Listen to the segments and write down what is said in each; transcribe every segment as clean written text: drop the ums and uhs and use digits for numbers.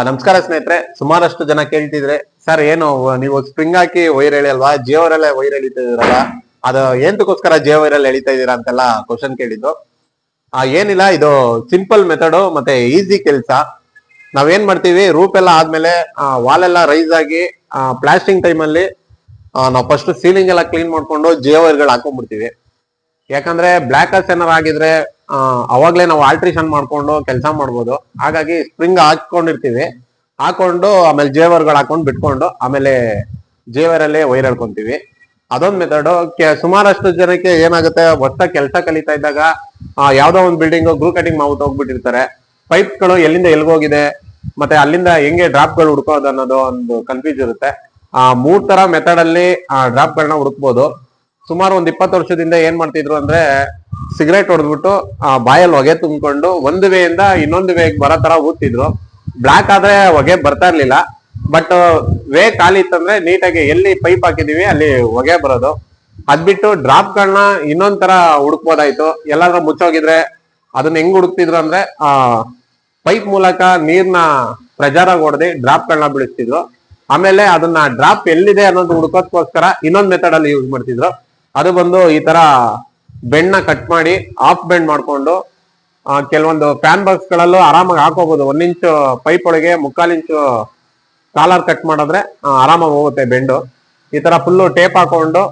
ನಮಸ್ಕಾರ ಸ್ನೇಹಿತರೆ. ಸುಮಾರಷ್ಟು ಜನ ಕೇಳ್ತಿದ್ರೆ, ಸರ್ ಏನು ನೀವು ಸ್ಪ್ರಿಂಗ್ ಹಾಕಿ ವೈರ್ ಎಳಿ ಅಲ್ವಾ, ಜಿಯೋ ವೈರಲ್ಲೇ ವೈರ್ ಎಳಿತಿದ್ರಲ್ಲ, ಅದು ಎಂತಕ್ಕೋಸ್ಕರ ಜಿಯೋ ವೈರಲ್ಲಿ ಎಳಿತಾ ಇದೀರಾ ಅಂತೆಲ್ಲ ಕ್ವಶನ್ ಕೇಳಿದ್ದು. ಏನಿಲ್ಲ, ಇದು ಸಿಂಪಲ್ ಮೆಥಡ್ ಮತ್ತೆ ಈಸಿ ಕೆಲಸ. ನಾವೇನ್ ಮಾಡ್ತೀವಿ, ರೂಪ್ ಎಲ್ಲ ಆದ್ಮೇಲೆ ವಾಲ್ ಎಲ್ಲ ರೈಸ್ ಆಗಿ ಪ್ಲಾಸ್ಟಿಂಗ್ ಟೈಮ್ ಅಲ್ಲಿ ನಾವು ಫಸ್ಟ್ ಸೀಲಿಂಗ್ ಎಲ್ಲ ಕ್ಲೀನ್ ಮಾಡ್ಕೊಂಡು ಜಿಯೋ ವೈರ್ಗಳು ಹಾಕೊಂಡ್ಬಿಡ್ತೀವಿ. ಯಾಕಂದ್ರೆ ಬ್ಲಾಕರ್ಸ್ ಏನಾರ ಆಗಿದ್ರೆ ಅವಾಗ್ಲೇ ನಾವು ಆಲ್ಟ್ರೇಷನ್ ಮಾಡ್ಕೊಂಡು ಕೆಲಸ ಮಾಡ್ಬೋದು. ಹಾಗಾಗಿ ಸ್ಪ್ರಿಂಗ್ ಹಾಕೊಂಡಿರ್ತೀವಿ, ಹಾಕೊಂಡು ಆಮೇಲೆ ಜೇವರ್ಗಳು ಹಾಕೊಂಡು ಬಿಟ್ಕೊಂಡು ಆಮೇಲೆ ಜೇವರಲ್ಲಿ ವೈರ್ ಹೇಳ್ಕೊಂತೀವಿ. ಅದೊಂದು ಮೆಥಡ್. ಸುಮಾರಷ್ಟು ಜನಕ್ಕೆ ಏನಾಗುತ್ತೆ, ಹೊಸ ಕೆಲಸ ಕಲಿತಾ ಇದ್ದಾಗ ಯಾವ್ದೋ ಒಂದು ಬಿಲ್ಡಿಂಗ್ ಗ್ರೂ ಕಟಿಂಗ್ ಮಾಡ್ಬಿಟ್ಟು ಹೋಗ್ಬಿಟ್ಟಿರ್ತಾರೆ. ಪೈಪ್ಗಳು ಎಲ್ಲಿಂದ ಎಲ್ಗೋಗಿದೆ ಮತ್ತೆ ಅಲ್ಲಿಂದ ಹೆಂಗೆ ಡ್ರಾಪ್ಗಳು ಹುಡ್ಕೋದು ಅನ್ನೋದು ಒಂದು ಕನ್ಫ್ಯೂಸ್ ಇರುತ್ತೆ. 3 ತರ ಮೆಥಡ್ ಅಲ್ಲಿ ಡ್ರಾಪ್ಗಳನ್ನ ಹುಡುಕ್ಬೋದು. ಸುಮಾರು ಒಂದ್ 20 ವರ್ಷದಿಂದ ಏನ್ ಮಾಡ್ತಿದ್ರು ಅಂದ್ರೆ, ಸಿಗರೇಟ್ ಹೊಡೆದ್ಬಿಟ್ಟು ಬಾಯಲ್ಲಿ ಹೊಗೆ ತುಂಬಿಕೊಂಡು ಒಂದು ವೇಯಿಂದ ಇನ್ನೊಂದು ವೇಗ್ ಬರೋ ತರ ಊದ್ತಿದ್ರು. ಬ್ಲಾಕ್ ಆದ್ರೆ ಹೊಗೆ ಬರ್ತಾ ಇರ್ಲಿಲ್ಲ, ಬಟ್ ವೇ ಖಾಲಿ ಇತ್ತಂದ್ರೆ ನೀಟಾಗಿ ಎಲ್ಲಿ ಪೈಪ್ ಹಾಕಿದೀವಿ ಅಲ್ಲಿ ಹೊಗೆ ಬರೋದು. ಅದ್ಬಿಟ್ಟು ಡ್ರಾಪ್ಗಳನ್ನ ಇನ್ನೊಂದ್ ತರ ಹುಡುಕ್ಬೋದಾಯ್ತು. ಎಲ್ಲಾದ್ರೂ ಮುಚ್ಚೋಗಿದ್ರೆ ಅದನ್ನ ಹೆಂಗ್ ಹುಡುಕ್ತಿದ್ರು ಅಂದ್ರೆ, ಪೈಪ್ ಮೂಲಕ ನೀರ್ನ ಪ್ರೆಜರ್ ಆಗಿ ಹೊಡೆದಿ ಡ್ರಾಪ್ಗಳನ್ನ ಬಿಡಿಸ್ತಿದ್ರು. ಆಮೇಲೆ ಅದನ್ನ ಡ್ರಾಪ್ ಎಲ್ಲಿದೆ ಅನ್ನೋದು ಹುಡುಕೋದಕ್ಕೋಸ್ಕರ ಇನ್ನೊಂದ್ ಮೆಥಡ್ ಅಲ್ಲಿ ಯೂಸ್ ಮಾಡ್ತಿದ್ರು. ಅದು ಬಂದು ಈ ತರ ಬೆಂಡ್ನ ಕಟ್ ಮಾಡಿ ಆಫ್ ಬೆಂಡ್ ಮಾಡ್ಕೊಂಡು ಕೆಲವೊಂದು ಫ್ಯಾನ್ ಬಾಕ್ಸ್ ಗಳಲ್ಲೂ ಆರಾಮಾಗಿ ಹಾಕೋಬಹುದು. 1 ಇಂಚು ಪೈಪ್ ಒಳಗೆ 3/4 ಇಂಚು ಕಾಲರ್ ಕಟ್ ಮಾಡಿದ್ರೆ ಆರಾಮಾಗಿ ಹೋಗುತ್ತೆ ಬೆಂಡು. ಈ ತರ ಫುಲ್ಲು ಟೇಪ್ ಹಾಕೊಂಡು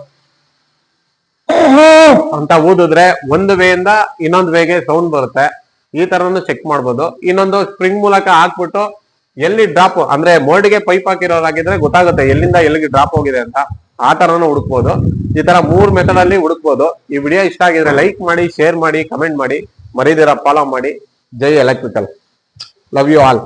ಅಂತ ಊದಿದ್ರೆ ಒಂದು ವೇಯಿಂದ ಇನ್ನೊಂದು ವೇಗೆ ಸೌಂಡ್ ಬರುತ್ತೆ. ಈ ತರನು ಚೆಕ್ ಮಾಡ್ಬೋದು. ಇನ್ನೊಂದು ಸ್ಪ್ರಿಂಗ್ ಮೂಲಕ ಹಾಕ್ಬಿಟ್ಟು ಎಲ್ಲಿ ಡ್ರಾಪ್ ಅಂದ್ರೆ ಮೋಲ್ಡ್ಗೆ ಪೈಪ್ ಹಾಕಿರೋರಾಗಿದ್ರೆ ಗೊತ್ತಾಗುತ್ತೆ ಎಲ್ಲಿಂದ ಎಲ್ಲಿಗೆ ಡ್ರಾಪ್ ಹೋಗಿದೆ ಅಂತ. ಆ ತರನು ಹುಡುಕ್ಬೋದು. ಈ ತರ 3 ಮೆಥಡ್ ಅಲ್ಲಿ ಹುಡುಕ್ಬೋದು. ಈ ವಿಡಿಯೋ ಇಷ್ಟ ಆಗಿದ್ರೆ ಲೈಕ್ ಮಾಡಿ, ಶೇರ್ ಮಾಡಿ, ಕಮೆಂಟ್ ಮಾಡಿ, ಮರಿದಿರ ಫಾಲೋ ಮಾಡಿ. Jai Electrical. Love you all.